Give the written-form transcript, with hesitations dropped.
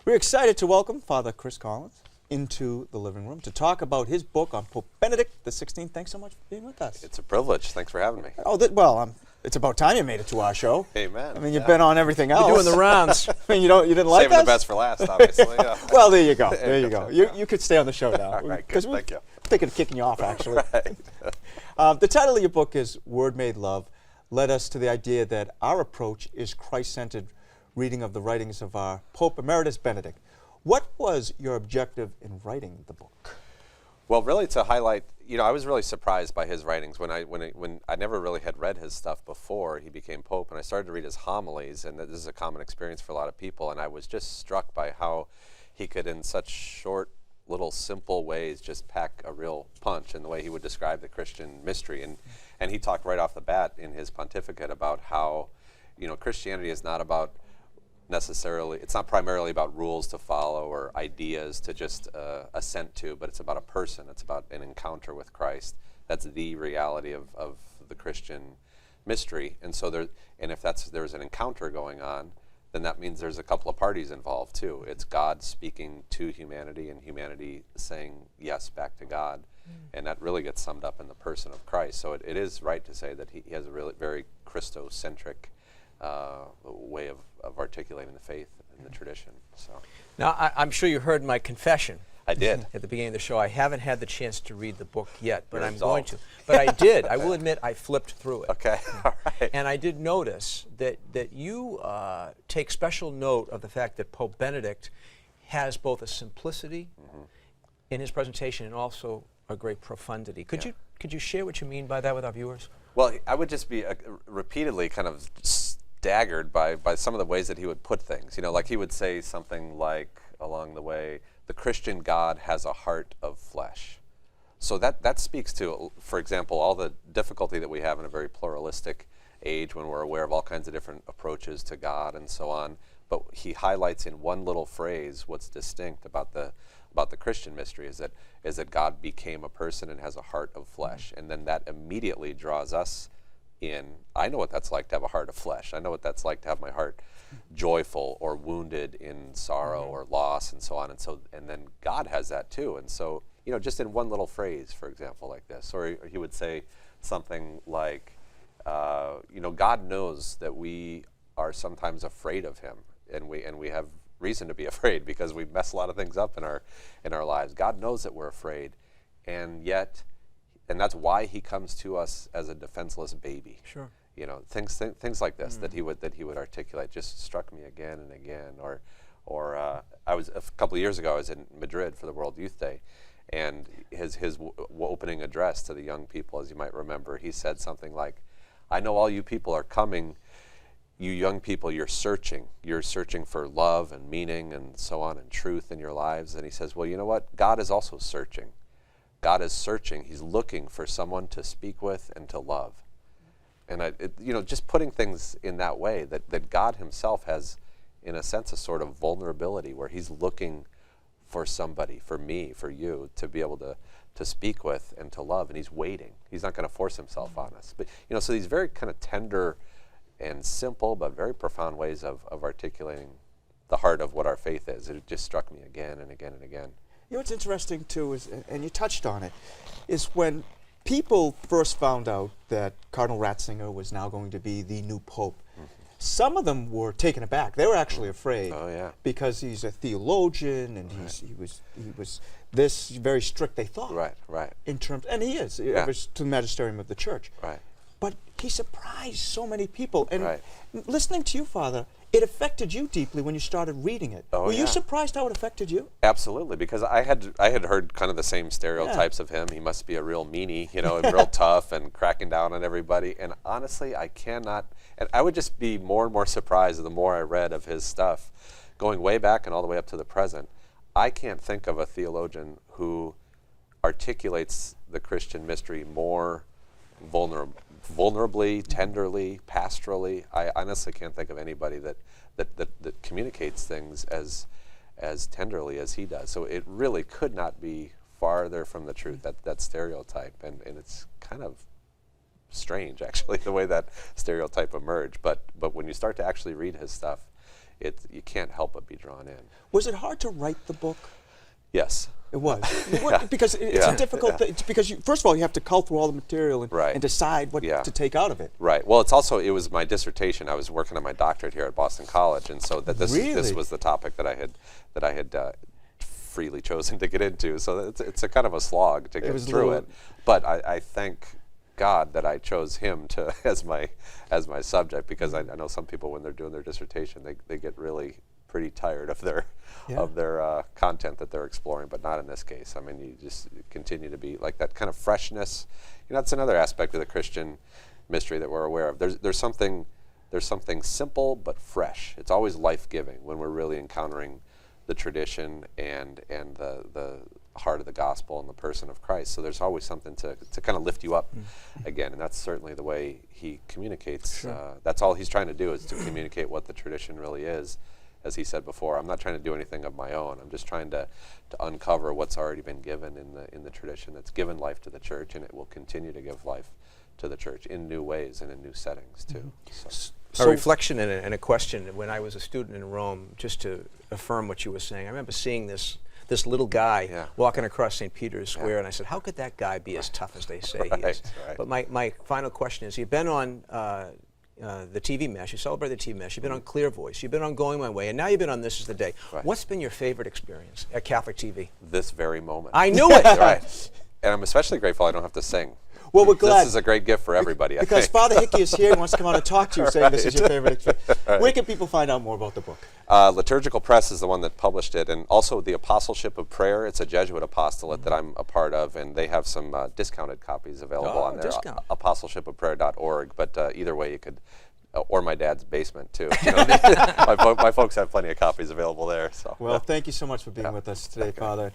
We're excited to welcome Father Chris Collins into the living room to talk about his book on Pope Benedict XVI. Thanks so much for being with us. It's a privilege. Thanks for having me. Oh, it's about time you made it to our show. Amen. I mean, you've been on everything else. You're doing the rounds. I mean, you didn't like us? Saving the best for last, obviously. Yeah. Well, there you go. There you go. You could stay on the show now. All right, good. Thank you. Thinking of kicking you off, actually. Right. The title of your book is Word Made Love, led us to the idea that our approach is Christ-centered reading of the writings of our Pope Emeritus Benedict. What was your objective in writing the book? Well, really to highlight, I was really surprised by his writings when I never really had read his stuff before he became Pope, and I started to read his homilies, and this is a common experience for a lot of people, and I was just struck by how he could, in such short, little, simple ways, just pack a real punch in the way he would describe the Christian mystery. And he talked right off the bat in his pontificate about how, Christianity is not about it's not primarily about rules to follow or ideas to just assent to, but it's about a person. It's about an encounter with Christ. That's the reality of the Christian mystery. And so if there's an encounter going on, then that means there's a couple of parties involved too. It's God speaking to humanity and humanity saying yes back to God. And that really gets summed up in the person of Christ. So it is right to say that he has a really very Christocentric way of articulating the faith and the tradition. So Now, I'm sure you heard my confession. I did. At the beginning of the show. I haven't had the chance to read the book yet, but You're I'm absolved. going to. But I did. I will admit I flipped through it. Okay, all right. And I did notice that you take special note of the fact that Pope Benedict has both a simplicity in his presentation and also a great profundity. Could you share what you mean by that with our viewers? Well, I would just be repeatedly kind of staggered by some of the ways that he would put things. Like he would say something like along the way, the Christian God has a heart of flesh. So that speaks to, for example, all the difficulty that we have in a very pluralistic age when we're aware of all kinds of different approaches to God and so on. But he highlights in one little phrase what's distinct about the Christian mystery is that God became a person and has a heart of flesh. And then that immediately draws us in. I know what that's like to have a heart of flesh. I know what that's like to have my heart joyful or wounded in sorrow or loss and so on. And then God has that too. And so, just in one little phrase, for example, like this, or he would say something like, God knows that we are sometimes afraid of him, and we have reason to be afraid because we mess a lot of things up in our lives. God knows that we're afraid, and that's why he comes to us as a defenseless baby. Sure. Things like this that he would articulate just struck me again and again. Or I was a couple of years ago. I was in Madrid for the World Youth Day, and his opening address to the young people, as you might remember, he said something like, "I know all you people are coming. You young people, you're searching. You're searching for love and meaning and so on and truth in your lives." And he says, "Well, you know what? God is also searching. God is searching. He's looking for someone to speak with and to love." And just putting things in that way, that God himself has, in a sense, a sort of vulnerability where he's looking for somebody, for me, for you, to be able to speak with and to love, and he's waiting. He's not going to force himself on us. But so these very kind of tender and simple but very profound ways of articulating the heart of what our faith is. It just struck me again and again and again. What's interesting too is, and you touched on it, is when people first found out that Cardinal Ratzinger was now going to be the new Pope, some of them were taken aback. They were actually afraid. Oh, yeah. Because he's a theologian and he was this very strict, they thought. Right. In terms, and he is, Yeah. to the magisterium of the church. Right. But he surprised so many people. And Right. listening to you, Father, it affected you deeply when you started reading it. Oh, were yeah. you surprised how it affected you? Absolutely, because I had heard kind of the same stereotypes of him. He must be a real meanie, and real tough and cracking down on everybody. And honestly, I would just be more and more surprised the more I read of his stuff, going way back and all the way up to the present. I can't think of a theologian who articulates the Christian mystery more vulnerably, tenderly, pastorally. I honestly can't think of anybody that communicates things as tenderly as he does. So it really could not be farther from the truth, that stereotype. And it's kind of strange, actually, the way that stereotype emerged. But when you start to actually read his stuff, you can't help but be drawn in. Was it hard to write the book? Yes. It was. Because it's a difficult thing. Because first of all, you have to cull through all the material and decide what to take out of it. Right. Well, it was my dissertation. I was working on my doctorate here at Boston College, and so this was the topic that I had freely chosen to get into. So it's a kind of a slog to get through it. But I thank God that I chose him as my subject, because I know some people, when they're doing their dissertation, they get really pretty tired of their content that they're exploring, but not in this case. I mean, you just continue to be like that kind of freshness. That's another aspect of the Christian mystery that we're aware of. There's something simple but fresh. It's always life-giving when we're really encountering the tradition and the heart of the gospel and the person of Christ. So there's always something to kind of lift you up again, and that's certainly the way he communicates. Sure. That's all he's trying to do, is to communicate what the tradition really is. As he said before, I'm not trying to do anything of my own. I'm just trying to uncover what's already been given in the tradition that's given life to the church, and it will continue to give life to the church in new ways and in new settings too. A reflection and a question. When I was a student in Rome, just to affirm what you were saying, I remember seeing this little guy walking across St. Peter's Square, and I said, how could that guy be as tough as they say he is? Right. But my final question is, you've been on the TV Mass, you celebrate the TV Mass, you've been on Clear Voice, you've been on Going My Way, and now you've been on This Is the Day. Right. What's been your favorite experience at Catholic TV? This very moment. I knew it! Right. And I'm especially grateful I don't have to sing. Well, we're glad. This is a great gift for everybody, because I think. Father Hickey is here and wants to come on and talk to you, saying this is your favorite experience. Right. Where can people find out more about the book? Liturgical Press is the one that published it, and also the Apostleship of Prayer. It's a Jesuit apostolate that I'm a part of, and they have some discounted copies available on there, apostleshipofprayer.org. But either way, you could, or my dad's basement too. My folks have plenty of copies available there. So. Well, thank you so much for being with us today, Father.